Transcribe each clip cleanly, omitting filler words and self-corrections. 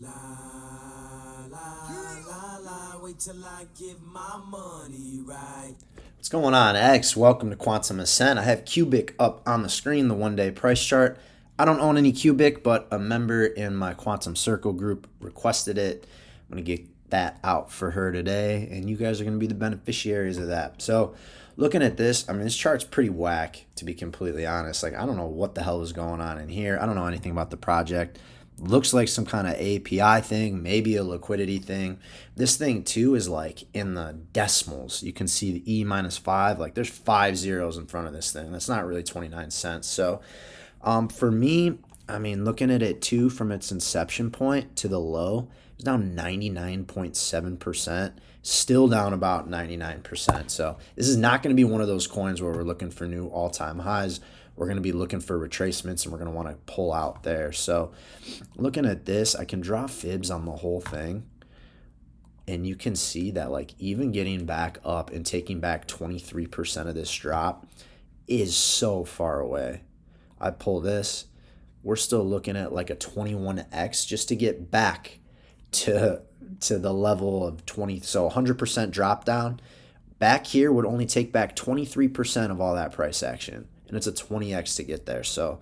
La la la la, wait till I get my money right. What's going on, X? Welcome to Quantum Ascent. I have Qubic up on the screen, the one-day price chart. I don't own any Qubic, but a member in my Quantum Circle group requested it. I'm going to get that out for her today, and you guys are going to be the beneficiaries of that. So looking at this, I mean, this chart's pretty whack, to be completely honest. Like, I don't know what the hell is going on in here. I don't know anything about the project. Looks like some kind of API thing, maybe a liquidity thing. This thing too is like in the decimals. You can see the E minus 5, like there's 5 zeros in front of this thing. That's not really 29 cents. So for me, I mean, looking at it too from its inception point to the low, it's down 99.7%, still down about 99%. So this is not going to be one of those coins where we're looking for new all-time highs. We're going to be looking for retracements, and we're going to want to pull out there. So looking at this, I can draw fibs on the whole thing. And you can see that like even getting back up and taking back 23% of this drop is so far away. I pull this, we're still looking at like a 21x just to get back to the level of 20. So 100% drop down. Back here would only take back 23% of all that price action. And it's a 20x to get there. So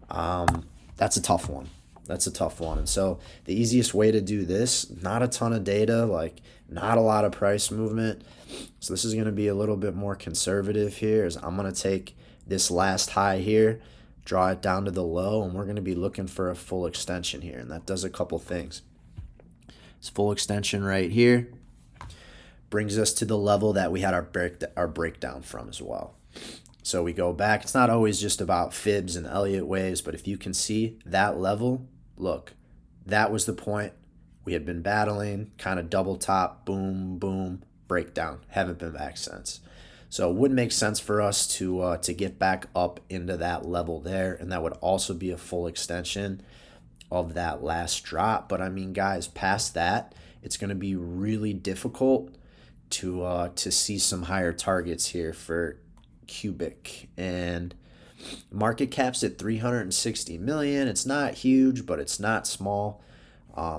that's a tough one. That's a tough one. And so the easiest way to do this, not a ton of data, like not a lot of price movement. So this is going to be a little bit more conservative here. Is I'm going to take this last high here, draw it down to the low, and we're going to be looking for a full extension here. And that does a couple things. This full extension right here brings us to the level that we had our breakdown from as well. So we go back. It's not always just about fibs and Elliott waves, but if you can see that level, look, that was the point we had been battling, kind of double top, boom, boom, breakdown. Haven't been back since. So it would make sense for us to get back up into that level there, and that would also be a full extension of that last drop. But I mean, guys, past that, it's going to be really difficult to see some higher targets here for Qubic, and market cap's at 360 million. It's not huge, but it's not small.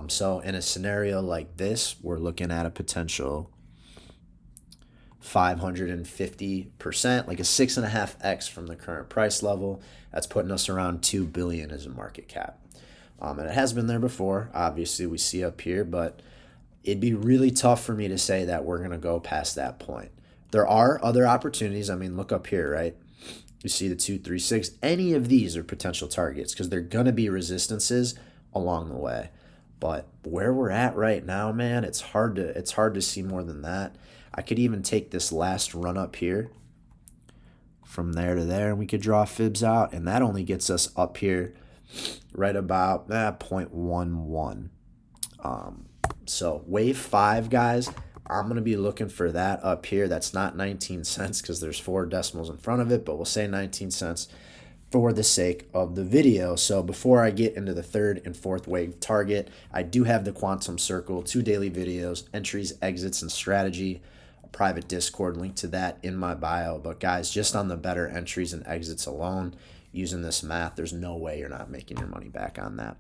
So in a scenario like this, we're looking at a potential 550%, like a 6.5x from the current price level. That's putting us around 2 billion as a market cap. And it has been there before. Obviously, we see up here, but it'd be really tough for me to say that we're going to go past that point. There are other opportunities. I mean, look up here, right? You see the 236. Any of these are potential targets because they're going to be resistances along the way. But where we're at right now, man, it's hard to see more than that. I could even take this last run up here from there to there, and we could draw fibs out, and that only gets us up here right about 0.11. So wave 5, guys, I'm going to be looking for that up here. That's not 19 cents because there's 4 decimals in front of it, but we'll say 19 cents for the sake of the video. So before I get into the 3rd and 4th wave target, I do have the Quantum Circle, 2 daily videos, entries, exits, and strategy, a private Discord, link to that in my bio. But guys, just on the better entries and exits alone, using this math, there's no way you're not making your money back on that.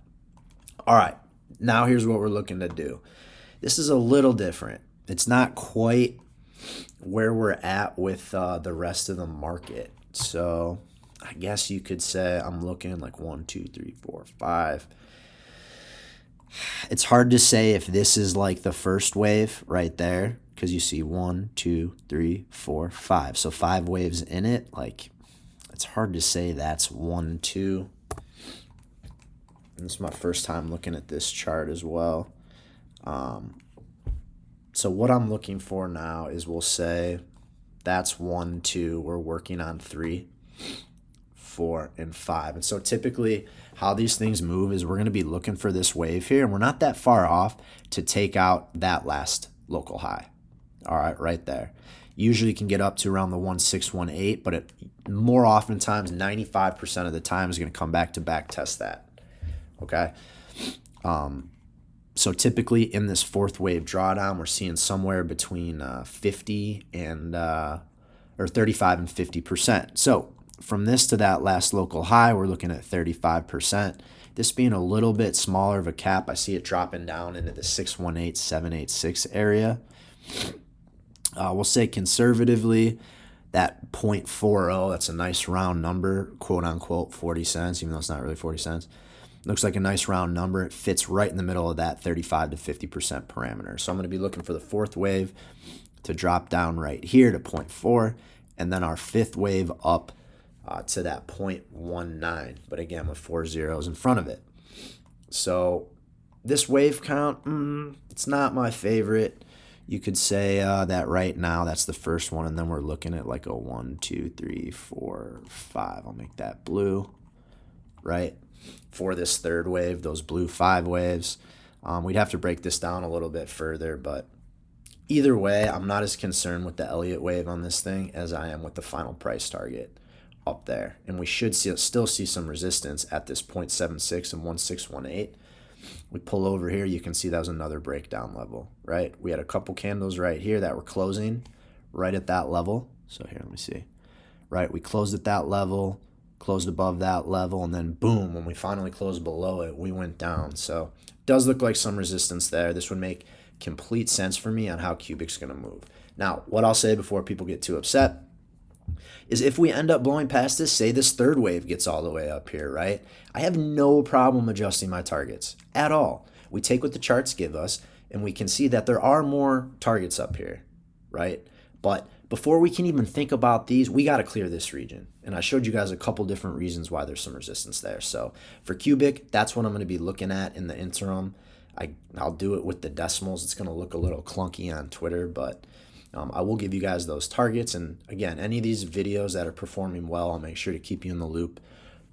All right, now here's what we're looking to do. This is a little different. It's not quite where we're at with the rest of the market. So I guess you could say I'm looking like 1, 2, 3, 4, 5. It's hard to say if this is like the first wave right there because you see 1, 2, 3, 4, 5. So 5 waves in it. Like, it's hard to say that's 1, 2. This is my first time looking at this chart as well. So what I'm looking for now is we'll say that's 1, 2. We're working on 3, 4, and 5. And so typically how these things move is we're going to be looking for this wave here, and we're not that far off to take out that last local high. All right, right there. Usually you can get up to around the 1618, but it more oftentimes 95% of the time is going to come back to back test that. Okay. So typically in this 4th wave drawdown, we're seeing somewhere between 50 and or 35 and 50%. So from this to that last local high, we're looking at 35%. This being a little bit smaller of a cap, I see it dropping down into the 618, 786 area. We'll say conservatively that 0.40, that's a nice round number, quote unquote 40 cents, even though it's not really 40 cents. Looks like a nice round number. It fits right in the middle of that 35 to 50% parameter. So I'm going to be looking for the fourth wave to drop down right here to 0.4, and then our fifth wave up to that 0.19, but again with 4 zeros in front of it. So this wave count, it's not my favorite. You could say that right now that's the first one, and then we're looking at like a 1, 2, 3, 4, 5. I'll make that blue, right? For this third wave, those blue 5 waves. We'd have to break this down a little bit further, but either way, I'm not as concerned with the Elliott Wave on this thing as I am with the final price target up there. And we should still see some resistance at this 0.76 and 1618. We pull over here, you can see that was another breakdown level, right? We had a couple candles right here that were closing right at that level. So here, let me see. Right, we closed at that level, closed above that level, and then boom, when we finally closed below it, we went down. So it does look like some resistance there. This would make complete sense for me on how Qubic's going to move. Now, what I'll say before people get too upset is if we end up blowing past this, say this third wave gets all the way up here, right? I have no problem adjusting my targets at all. We take what the charts give us, and we can see that there are more targets up here, right? But before we can even think about these, we got to clear this region. And I showed you guys a couple different reasons why there's some resistance there. So for Qubic, that's what I'm going to be looking at in the interim. I'll do it with the decimals. It's going to look a little clunky on Twitter, but I will give you guys those targets. And again, any of these videos that are performing well, I'll make sure to keep you in the loop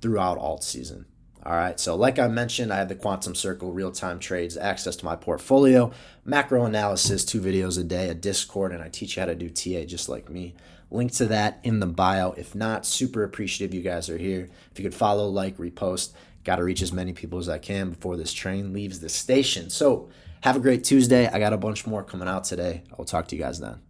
throughout alt season. All right, so like I mentioned, I have the Quantum Circle real-time trades, access to my portfolio, macro analysis, 2 videos a day, a Discord, and I teach you how to do TA just like me. Link to that in the bio. If not, super appreciative you guys are here. If you could follow, like, repost, got to reach as many people as I can before this train leaves the station. So have a great Tuesday. I got a bunch more coming out today. I will talk to you guys then.